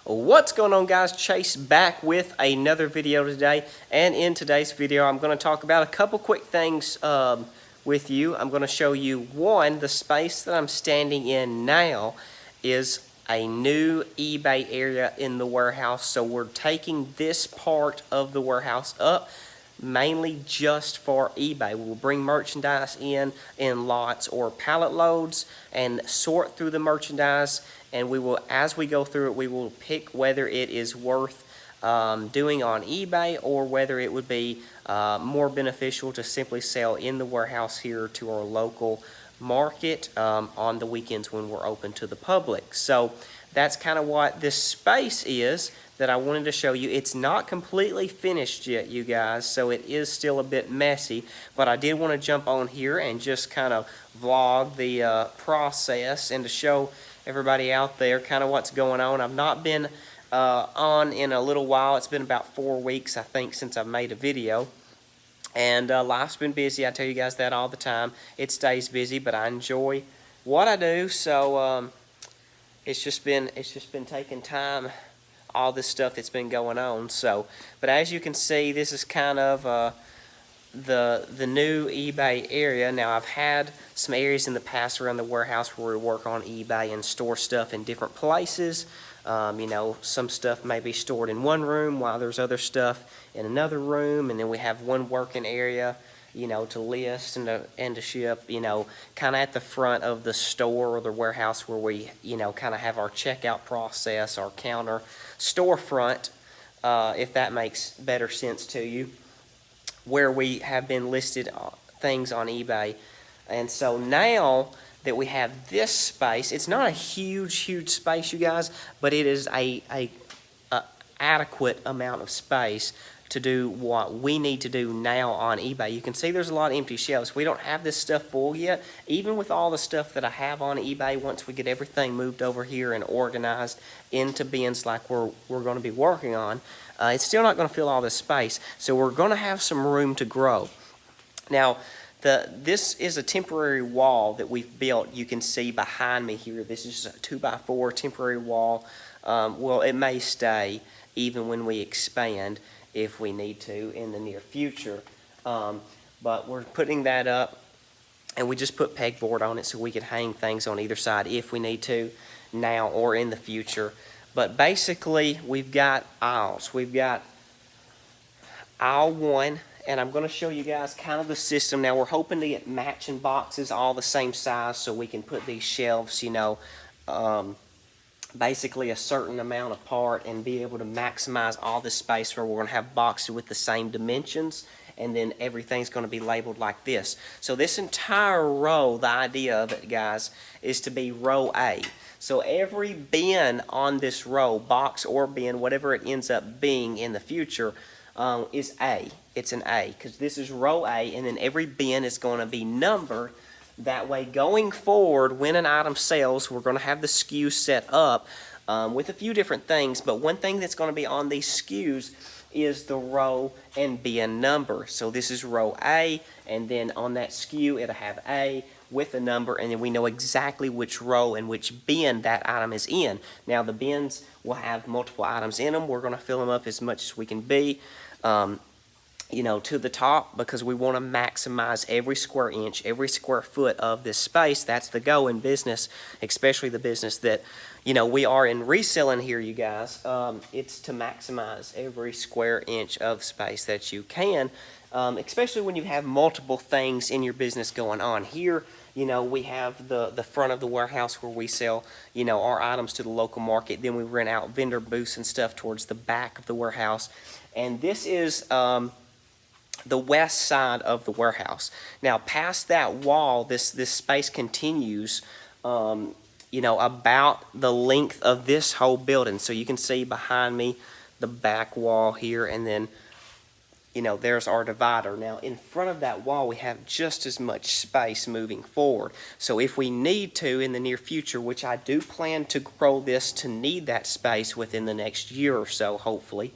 What's going on, guys? Chase back with another video today, and in today's video I'm going to talk about a couple quick things with you. I'm going to show you, one, the space that I'm standing in now is a new eBay area in the warehouse, so we're taking this part of the warehouse up mainly just for eBay. We'll bring merchandise in lots or pallet loads and sort through the merchandise, and we will, as we go through it, we will pick whether it is worth doing on eBay or whether it would be more beneficial to simply sell in the warehouse here to our local market on the weekends when we're open to the public. So that's kind of what this space is that I wanted to show you. It's not completely finished yet, you guys, so it is still a bit messy, but I did want to jump on here and just kind of vlog the process and to show everybody out there kind of what's going on. I've not been on in a little while. It's been about 4 weeks, I think, since I've made a video. And life's been busy. I tell you guys that all the time. It stays busy, but I enjoy what I do. So it's just been taking time, all this stuff that's been going on. So, but as you can see, this is kind of the new eBay area. Now, I've had some areas in the past around the warehouse where we work on eBay and store stuff in different places. You know, some stuff may be stored in one room while there's other stuff in another room, and then we have one working area, you know, to list and to ship, you know, kind of at the front of the store or the warehouse where we, you know, kind of have our checkout process, our counter storefront, if that makes better sense to you, where we have been listed things on eBay. And so now that we have this space, it's not a huge space, you guys, but it is a adequate amount of space to do what we need to do now on eBay. You can see there's a lot of empty shelves. We don't have this stuff full yet. Even with all the stuff that I have on eBay, once we get everything moved over here and organized into bins like we're going to be working on, it's still not going to fill all this space. So we're going to have some room to grow. Now, this is a temporary wall that we've built. You can see behind me here. This is a 2x4 temporary wall. Well, it may stay even when we expand if we need to in the near future. But we're putting that up, and we just put pegboard on it so we could hang things on either side if we need to now or in the future. But basically, we've got aisles. We've got aisle 1, and I'm going to show you guys kind of the system. Now, we're hoping to get matching boxes all the same size so we can put these shelves, you know, basically a certain amount apart and be able to maximize all this space where we're going to have boxes with the same dimensions, and then everything's going to be labeled like this. So this entire row, the idea of it, guys, is to be row A. So every bin on this row, box or bin, whatever it ends up being in the future, is A. It's an A, because this is row A, and then every bin is going to be numbered. That way, going forward, when an item sells, we're going to have the SKU set up with a few different things, but one thing that's going to be on these SKUs is the row and bin number. So this is row A, and then on that SKU, it'll have A with a number, and then we know exactly which row and which bin that item is in. Now, the bins will have multiple items in them. We're going to fill them up as much as we can be, you know, to the top, because we want to maximize every square inch, every square foot of this space. That's the go in business, especially the business that, you know, we are in reselling here, you guys. It's to maximize every square inch of space that you can, especially when you have multiple things in your business going on. Here, you know, we have the front of the warehouse where we sell, you know, our items to the local market. Then we rent out vendor booths and stuff towards the back of the warehouse. And this is the west side of the warehouse. Now, past that wall, this space continues, you know, about the length of this whole building. So you can see behind me the back wall here, and then, you know, there's our divider. Now, in front of that wall, we have just as much space moving forward. So if we need to in the near future, which I do plan to grow this to need that space within the next year or so, hopefully,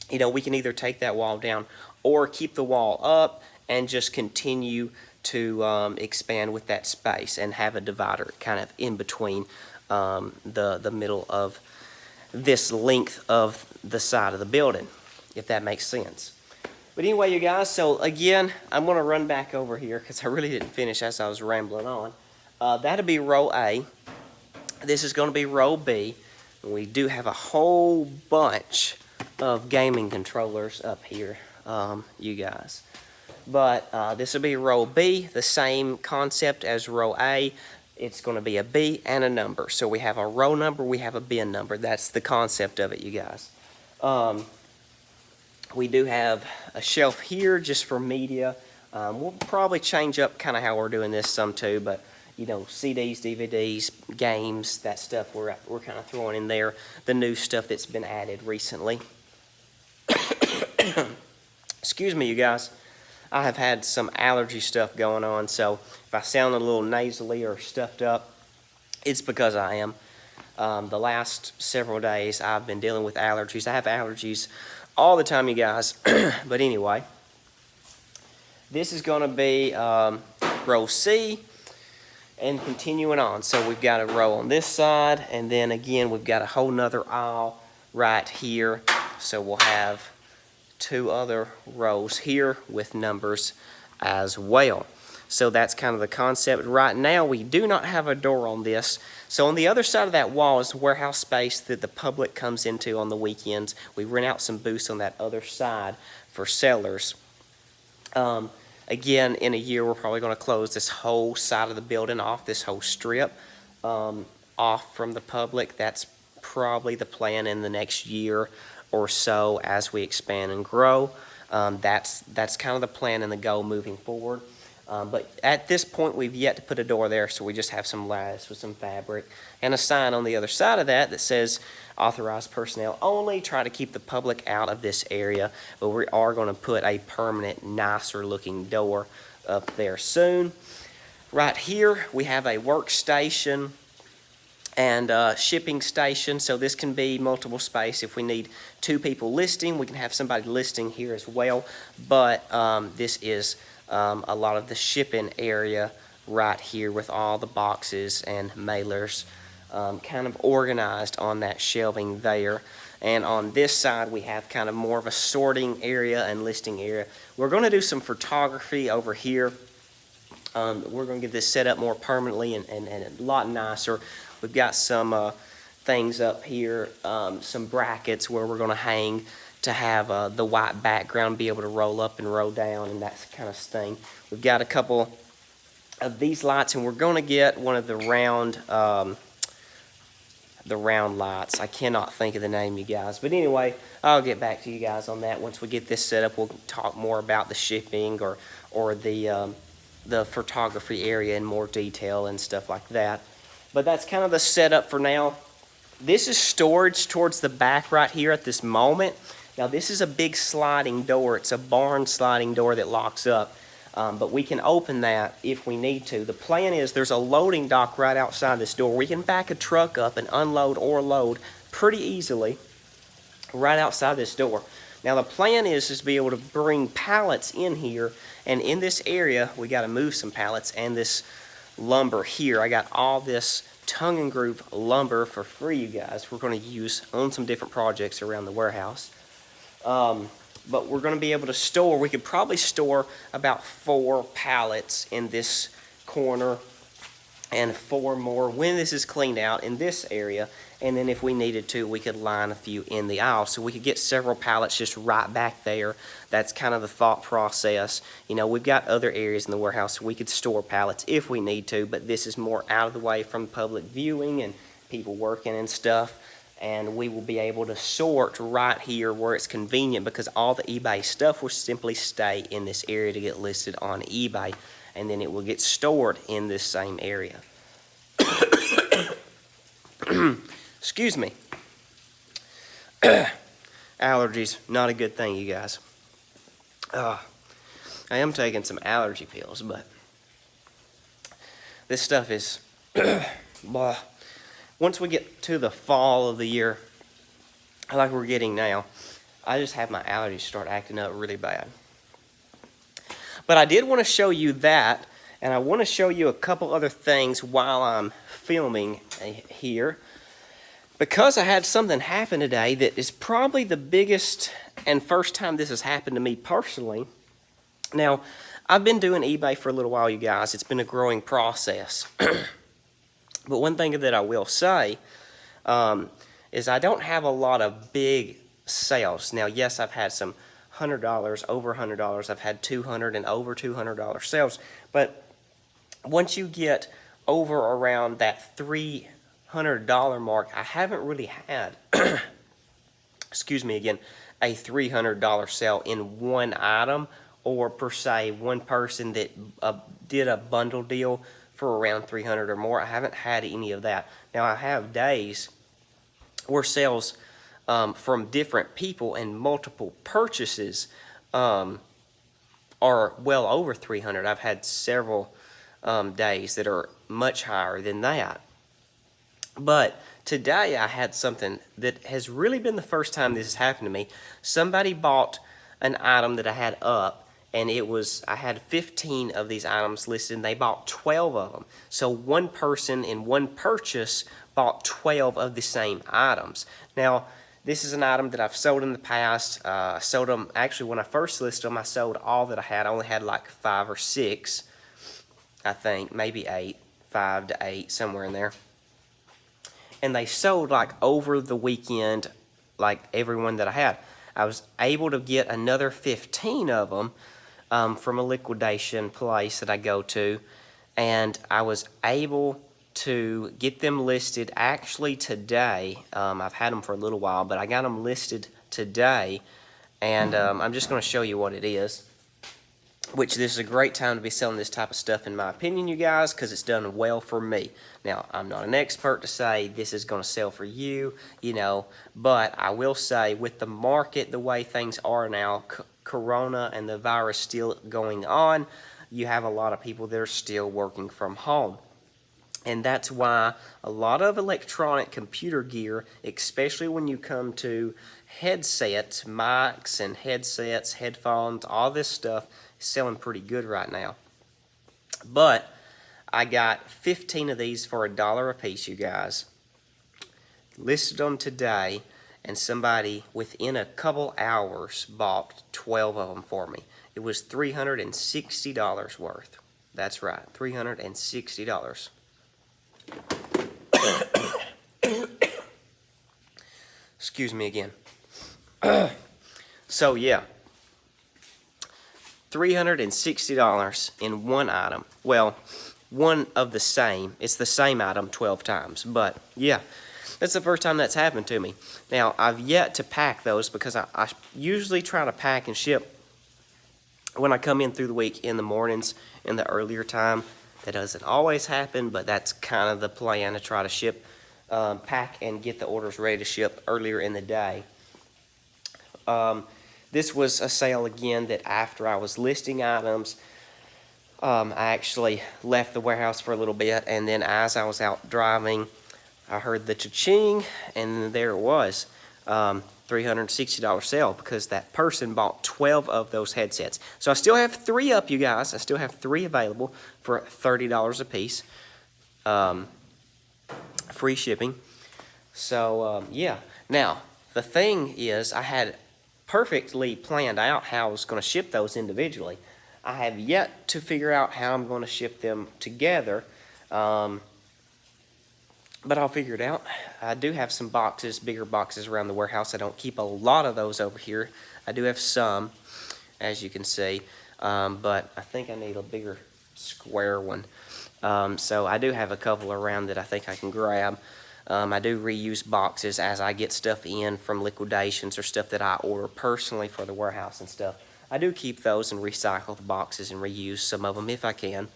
you know, we can either take that wall down or keep the wall up and just continue to expand with that space and have a divider kind of in between the middle of this length of the side of the building, if that makes sense. But anyway, you guys, so again, I'm going to run back over here because I really didn't finish as I was rambling on. That'll be row A. This is going to be row B. We do have a whole bunch of gaming controllers up here, you guys. But this will be row B, the same concept as row A. It's going to be a B and a number. So we have a row number, we have a bin number. That's the concept of it, you guys. We do have a shelf here just for media. We'll probably change up kind of how we're doing this some too, but you know, CDs, DVDs, games, that stuff we're kind of throwing in there. The new stuff that's been added recently. Excuse me, you guys. I have had some allergy stuff going on, so if I sound a little nasally or stuffed up, it's because I am. The last several days I've been dealing with allergies. I have allergies all the time, you guys. But anyway, this is going to be row C and continuing on. So we've got a row on this side, and then again we've got a whole nother aisle right here. So we'll have 2 other rows here with numbers as well. So that's kind of the concept. Right now we do not have a door on this. So on the other side of that wall is warehouse space that the public comes into on the weekends. We rent out some booths on that other side for sellers. Again, in a year we're probably going to close this whole side of the building off, this whole strip off from the public. That's probably the plan in the next year or so as we expand and grow. That's kind of the plan and the goal moving forward. But at this point, we've yet to put a door there, so we just have some lattice with some fabric and a sign on the other side of that that says authorized personnel only. Try to keep the public out of this area, but we are going to put a permanent, nicer looking door up there soon. Right here, we have a workstation and shipping station, so this can be multiple space. If we need 2 people listing, we can have somebody listing here as well, but this is a lot of the shipping area right here with all the boxes and mailers kind of organized on that shelving there. And on this side we have kind of more of a sorting area and listing area. We're going to do some photography over here. We're going to get this set up more permanently and a lot nicer. We've got some things up here, some brackets where we're going to hang to have the white background be able to roll up and roll down and that kind of thing. We've got a couple of these lights, and we're going to get one of the round lights. I cannot think of the name, you guys. But anyway, I'll get back to you guys on that. Once we get this set up, we'll talk more about the shipping or the photography area in more detail and stuff like that. But that's kind of the setup for now. This is storage towards the back right here at this moment. Now this is a big sliding door. It's a barn sliding door that locks up. But we can open that if we need to. The plan is there's a loading dock right outside this door. We can back a truck up and unload or load pretty easily right outside this door. Now the plan is to be able to bring pallets in here, and in this area we got to move some pallets and this lumber here. I got all this tongue and groove lumber for free, you guys. We're going to use on some different projects around the warehouse. But we're going to be able to store, we could probably store about 4 pallets in this corner and 4 more when this is cleaned out in this area. And then if we needed to, we could line a few in the aisle. So we could get several pallets just right back there. That's kind of the thought process. You know, we've got other areas in the warehouse we could store pallets if we need to, but this is more out of the way from public viewing and people working and stuff. And we will be able to sort right here where it's convenient, because all the eBay stuff will simply stay in this area to get listed on eBay, and then it will get stored in this same area. Excuse me. Allergies, not a good thing, you guys. I am taking some allergy pills, but this stuff is blah. Once we get to the fall of the year, like we're getting now, I just have my allergies start acting up really bad. But I did want to show you that, And I want to show you a couple other things while I'm filming here, because I had something happen today that is probably the biggest and first time this has happened to me personally. Now, I've been doing eBay for a little while, you guys. It's been a growing process. But one thing that I will say is I don't have a lot of big sales. Now, yes, I've had some $100, over $100. I've had $200 and over $200 sales. But once you get over around that $300 mark, I haven't really had, excuse me again, a $300 sale in one item, or per se one person that did a bundle deal for around $300 or more. I haven't had any of that. Now, I have days where sales from different people and multiple purchases are well over $300. I've had several days that are much higher than that. But today I had something that has really been the first time this has happened to me. Somebody bought an item that I had up, and I had 15 of these items listed, and they bought 12 of them. So one person in one purchase bought 12 of the same items. Now, this is an item that I've sold in the past. Sold them, actually, when I first listed them, I sold all that I had. I only had like 5 or 6, I think, maybe 8, 5 to 8, somewhere in there. And they sold like over the weekend, like everyone that I had. I was able to get another 15 of them from a liquidation place that I go to, and I was able to get them listed actually today. I've had them for a little while, but I got them listed today, and I'm just going to show you what it is, which this is a great time to be selling this type of stuff, in my opinion, you guys, because it's done well for me. Now, I'm not an expert to say this is going to sell for you, but I will say with the market the way things are now, Corona and the virus still going on, you have a lot of people that are still working from home. And that's why a lot of electronic computer gear, especially when you come to headsets, mics and headsets, headphones, all this stuff is selling pretty good right now. But I got 15 of these for $1 a piece, you guys. Listed them today, and somebody within a couple hours bought 12 of them for me. It was $360 worth. That's right, $360. Excuse me again. So yeah, $360 in one item. Well, one of the same. It's the same item 12 times. But yeah, that's the first time that's happened to me. Now, I've yet to pack those because I usually try to pack and ship when I come in through the week in the mornings in the earlier time. That doesn't always happen, but that's kind of the plan, to try to ship, pack and get the orders ready to ship earlier in the day. This was a sale again that after I was listing items, I actually left the warehouse for a little bit, and then as I was out driving, I heard the cha-ching, and there it was, $360 sale, because that person bought 12 of those headsets. So I still have 3 up, you guys. I still have 3 available for $30 a piece, free shipping. So yeah. Now the thing is, I had perfectly planned out how I was going to ship those individually. I have yet to figure out how I'm going to ship them together, but I'll figure it out. I do have some boxes, bigger boxes around the warehouse. I don't keep a lot of those over here. I do have some, as you can see, but I think I need a bigger square one. So I do have a couple around that I think I can grab. I do reuse boxes as I get stuff in from liquidations or stuff that I order personally for the warehouse and stuff. I do keep those and recycle the boxes and reuse some of them if I can.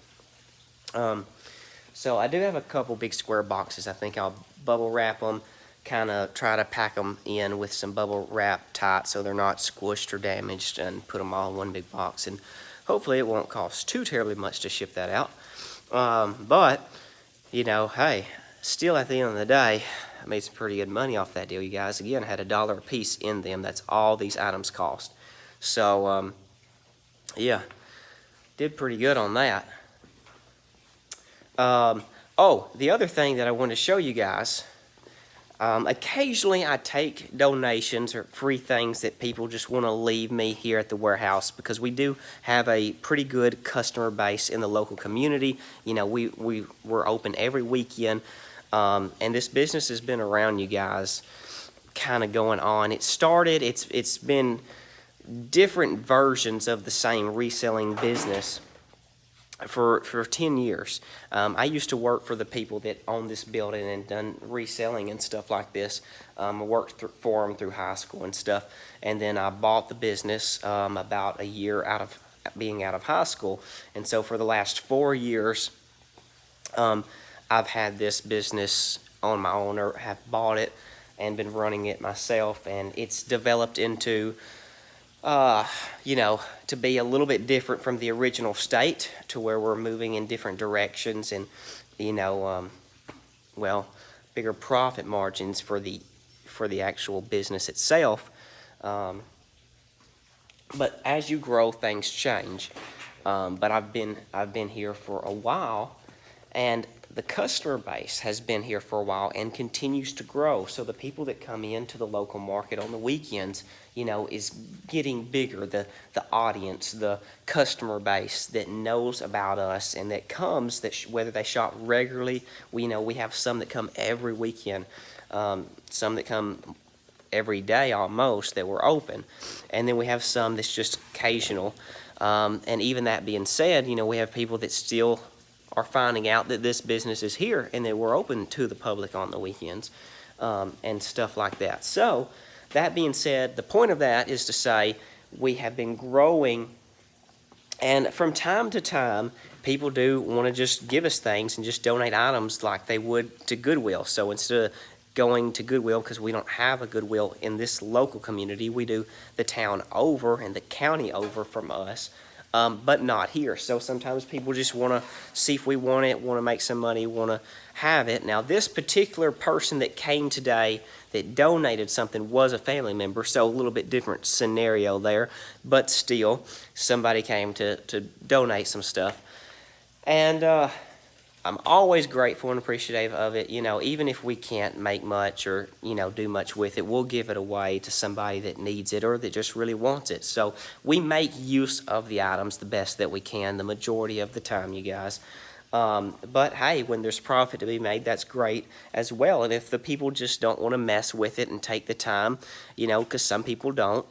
So I do have a couple big square boxes. I think I'll bubble wrap them, kind of try to pack them in with some bubble wrap tight so they're not squished or damaged, and put them all in one big box. And hopefully it won't cost too terribly much to ship that out. But, hey, still at the end of the day, I made some pretty good money off that deal, you guys. Again, I had $1 a piece in them. That's all these items cost. So, yeah, did pretty good on that. Oh, the other thing that I wanted to show you guys, occasionally I take donations or free things that people just want to leave me here at the warehouse, because we do have a pretty good customer base in the local community. You know, we're open every weekend, and this business has been around, you guys, kind of going on. It's been different versions of the same reselling business for 10 years. I used to work for the people that own this building and done reselling and stuff like this. I worked for them through high school and stuff, and then I bought the business about a year out of being out of high school. And so for the last 4 years, I've had this business on my own, or have bought it and been running it myself, and it's developed into you know, to be a little bit different from the original state, to where we're moving in different directions, and, you know, well, bigger profit margins for the actual business itself. But as you grow, things change. But I've been here for a while, and the customer base has been here for a while and continues to grow. So the people that come into the local market on the weekends, you know, is getting bigger. The audience, the customer base that knows about us and that comes, whether they shop regularly, we have some that come every weekend, some that come every day almost that we're open, and then we have some that's just occasional. And even that being said, you know, we have people that still are finding out that this business is here and that we're open to the public on the weekends, and stuff like that. So that being said, the point of that is to say we have been growing, and from time to time people do want to just give us things and just donate items like they would to Goodwill. So instead of going to Goodwill, because we don't have a Goodwill in this local community, we do the town over and the county over from us, but not here. So sometimes people just want to see if we want it, want to make some money, want to have it. Now, this particular person that came today that donated something was a family member, so a little bit different scenario there, but still, somebody came to donate some stuff. And I'm always grateful and appreciative of it. You know, even if we can't make much or, you know, do much with it, we'll give it away to somebody that needs it or that just really wants it. So we make use of the items the best that we can the majority of the time, you guys. But hey, when there's profit to be made, that's great as well. And if the people just don't want to mess with it and take the time, you know, because some people don't,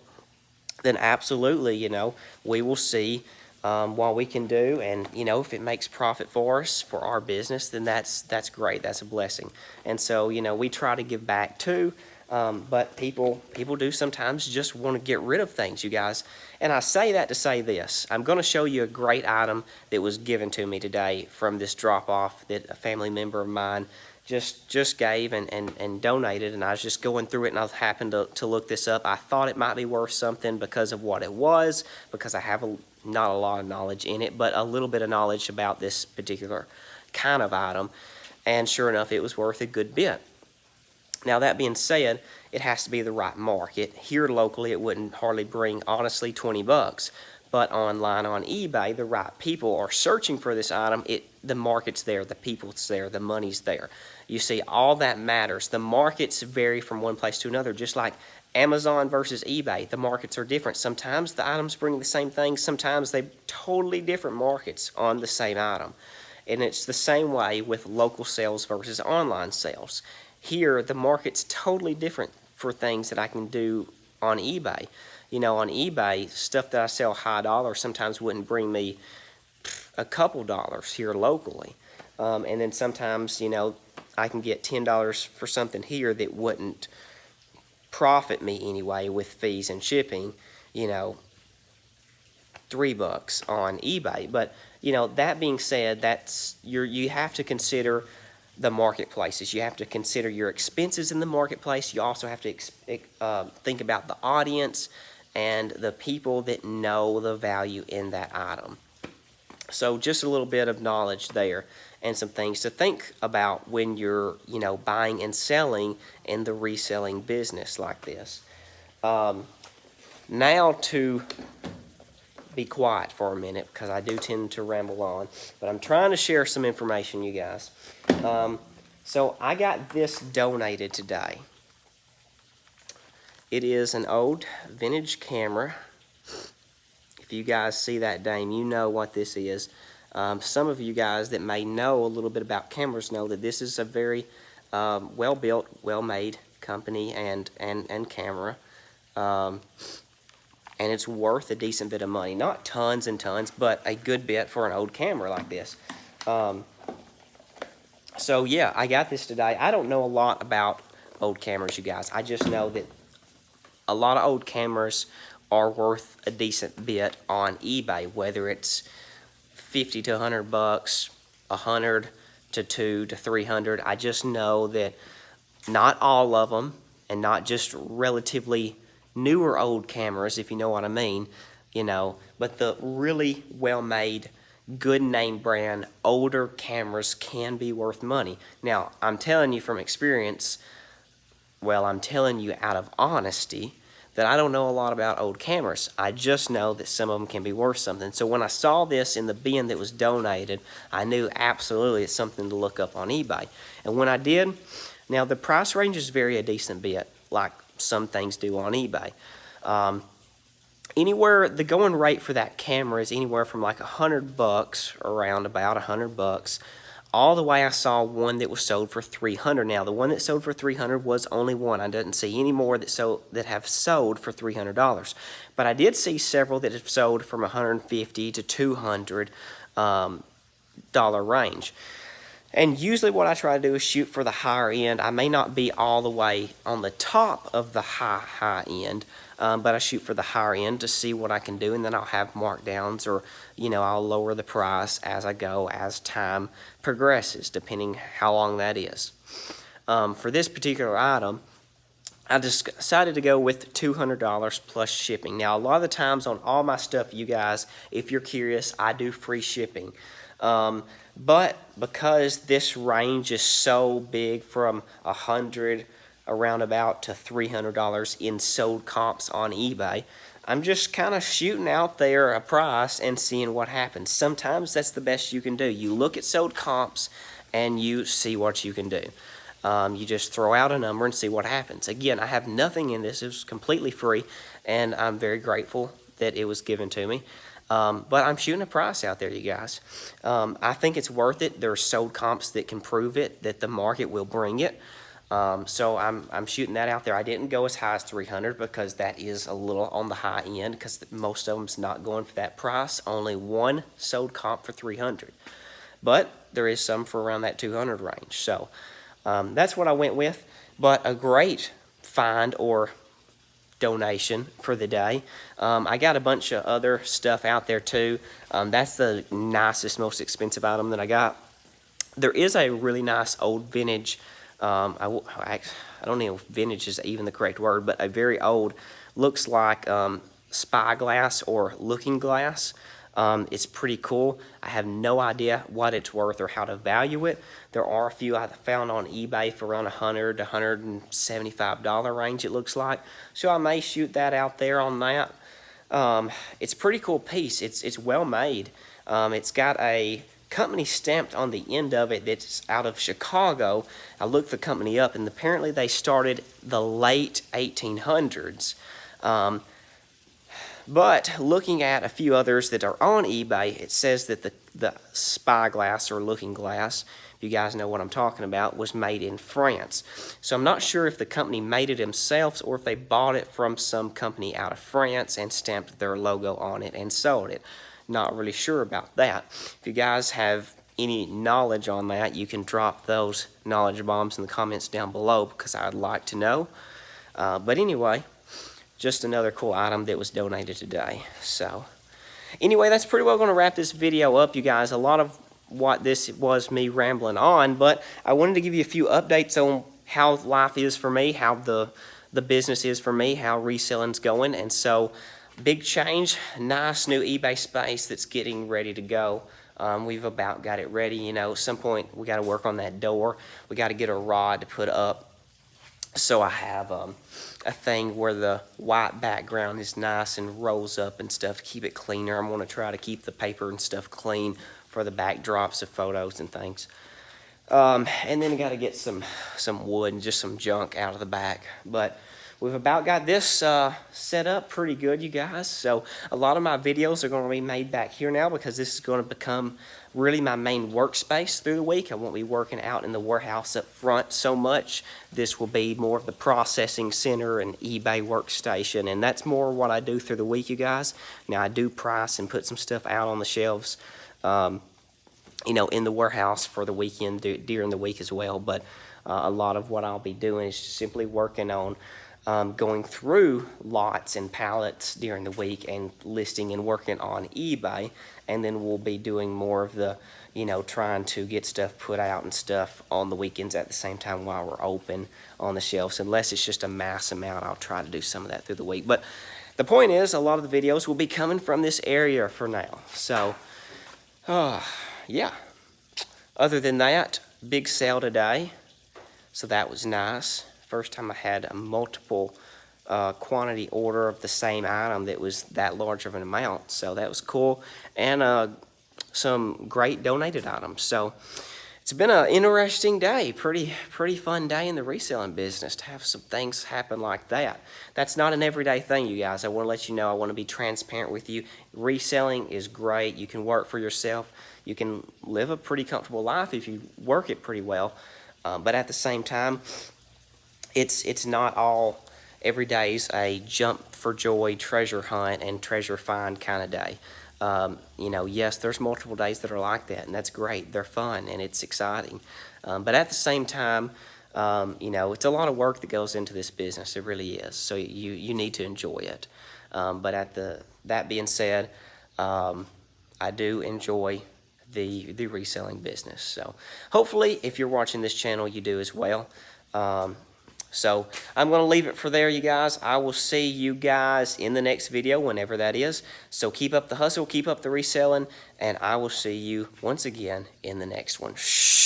then absolutely, you know, we will see what we can do, and you know, if it makes profit for us, for our business, then that's great. That's a blessing. And so, you know, we try to give back too, but people do sometimes just want to get rid of things, you guys. And I say that to say this: I'm going to show you a great item that was given to me today from this drop-off that a family member of mine just gave and donated, and I was just going through it, and I happened to look this up. I thought it might be worth something because of what it was, because I have not a lot of knowledge in it, but a little bit of knowledge about this particular kind of item, and sure enough, it was worth a good bit. Now, that being said, it has to be the right market. Here locally, it wouldn't hardly bring, honestly, 20 bucks. But online on eBay, the right people are searching for this item. The market's there, the people's there, the money's there. You see, all that matters. The markets vary from one place to another, just like Amazon versus eBay. The markets are different. Sometimes the items bring the same thing. Sometimes they're totally different markets on the same item. And it's the same way with local sales versus online sales. Here, the market's totally different for things that I can do on eBay. You know, on eBay, stuff that I sell high dollar sometimes wouldn't bring me a couple dollars here locally. And then sometimes, you know, I can get $10 for something here that wouldn't profit me anyway with fees and shipping, you know, $3 on eBay. But, you know, that being said, you have to consider the marketplaces. You have to consider your expenses in the marketplace. You also have to think about the audience and the people that know the value in that item. So just a little bit of knowledge there and some things to think about when you're, you know, buying and selling in the reselling business like this. Now to be quiet for a minute because I do tend to ramble on. But I'm trying to share some information, you guys. So I got this donated today. It is an old vintage camera. If you guys see that dame, you know what this is. Some of you guys that may know a little bit about cameras know that this is a very well-built, well-made company and camera. And it's worth a decent bit of money. Not tons and tons, but a good bit for an old camera like this. So yeah, I got this today. I don't know a lot about old cameras, you guys. I just know that a lot of old cameras are worth a decent bit on eBay, whether it's 50 to 100 bucks, 100 to 200 to 300. I just know that not all of them, and not just relatively newer old cameras, if you know what I mean, you know, but the really well-made, good name brand, older cameras can be worth money. Now, I'm telling you from experience, well, I'm telling you out of honesty, that I don't know a lot about old cameras. I just know that some of them can be worth something. So when I saw this in the bin that was donated, I knew absolutely it's something to look up on eBay. And when I did, now the price ranges vary a decent bit, like some things do on eBay. Anywhere, the going rate for that camera is anywhere from like 100 bucks, around about 100 bucks, all the way I saw one that was sold for 300. Now, the one that sold for 300 was only one. I didn't see any more that have sold for $300. But I did see several that have sold from 150 to 200 dollar range. And usually what I try to do is shoot for the higher end. I may not be all the way on the top of the high end, but I shoot for the higher end to see what I can do, and then I'll have markdowns, or you know, I'll lower the price as I go, as time progresses, depending how long that is. For this particular item, I decided to go with $200 plus shipping. Now, a lot of the times on all my stuff, you guys, if you're curious, I do free shipping. But because this range is so big, from 100 around about to $300 in sold comps on eBay, I'm just kind of shooting out there a price and seeing what happens. Sometimes that's the best you can do. You look at sold comps and you see what you can do. You just throw out a number and see what happens. Again, I have nothing in this. It was completely free, and I'm very grateful that it was given to me. But I'm shooting a price out there, you guys. I think it's worth it. There are sold comps that can prove it, that the market will bring it. So I'm shooting that out there. I didn't go as high as 300 because that is a little on the high end, because most of them's not going for that price. Only one sold comp for 300. But there is some for around that 200 range. So that's what I went with. But a great find or donation for the day. I got a bunch of other stuff out there too. That's the nicest, most expensive item that I got. There is a really nice old vintage, I don't know if vintage is even the correct word, but a very old, looks like spyglass or looking glass. It's pretty cool. I have no idea what it's worth or how to value it. There are a few I found on eBay for around $100 to $175 range, it looks like. So I may shoot that out there on that. It's a pretty cool piece. It's well made. It's got a company stamped on the end of it that's out of Chicago. I looked the company up, and apparently they started the late 1800s. But looking at a few others that are on eBay, it says that the spyglass or looking glass, if you guys know what I'm talking about, was made in France. So I'm not sure if the company made it themselves or if they bought it from some company out of France and stamped their logo on it and sold it. Not really sure about that. If you guys have any knowledge on that, you can drop those knowledge bombs in the comments down below, because I'd like to know. But anyway, just another cool item that was donated today. So anyway, that's pretty well going to wrap this video up, you guys. A lot of what this was me rambling on, but I wanted to give you a few updates on how life is for me, how the business is for me, how reselling's going. And so big change, nice new eBay space that's getting ready to go. We've about got it ready. You know, at some point we got to work on that door. We got to get a rod to put up. So I have a thing where the white background is nice and rolls up and stuff to keep it cleaner. I'm going to try to keep the paper and stuff clean for the backdrops of photos and things. And then got to get some wood and just some junk out of the back. But we've about got this set up pretty good, you guys. So a lot of my videos are going to be made back here now because this is going to become really my main workspace through the week. I won't be working out in the warehouse up front so much. This will be more of the processing center and eBay workstation, and that's more what I do through the week, you guys. Now I do price and put some stuff out on the shelves, you know, in the warehouse for the weekend during the week as well. But a lot of what I'll be doing is just simply working on going through lots and pallets during the week and listing and working on eBay, and then we'll be doing more of the, you know, trying to get stuff put out and stuff on the weekends at the same time while we're open on the shelves. Unless it's just a mass amount, I'll try to do some of that through the week. But the point is, a lot of the videos will be coming from this area for now. So, yeah. Other than that, big sale today, so that was nice. First time I had a multiple quantity order of the same item that was that large of an amount, so that was cool. And some great donated items. So it's been an interesting day, pretty fun day in the reselling business to have some things happen like that. That's not an everyday thing, you guys. I want to let you know, I want to be transparent with you. Reselling is great. You can work for yourself. You can live a pretty comfortable life if you work it pretty well. But at the same time, it's not all every day's a jump for joy, treasure hunt, and treasure find kind of day. You know, yes, there's multiple days that are like that, and that's great. They're fun, and it's exciting. But at the same time, you know, it's a lot of work that goes into this business. It really is. So you need to enjoy it. But that being said, I do enjoy the reselling business. So hopefully, if you're watching this channel, you do as well. So I'm going to leave it for there, you guys. I will see you guys in the next video, whenever that is. So keep up the hustle, keep up the reselling, and I will see you once again in the next one. Shh.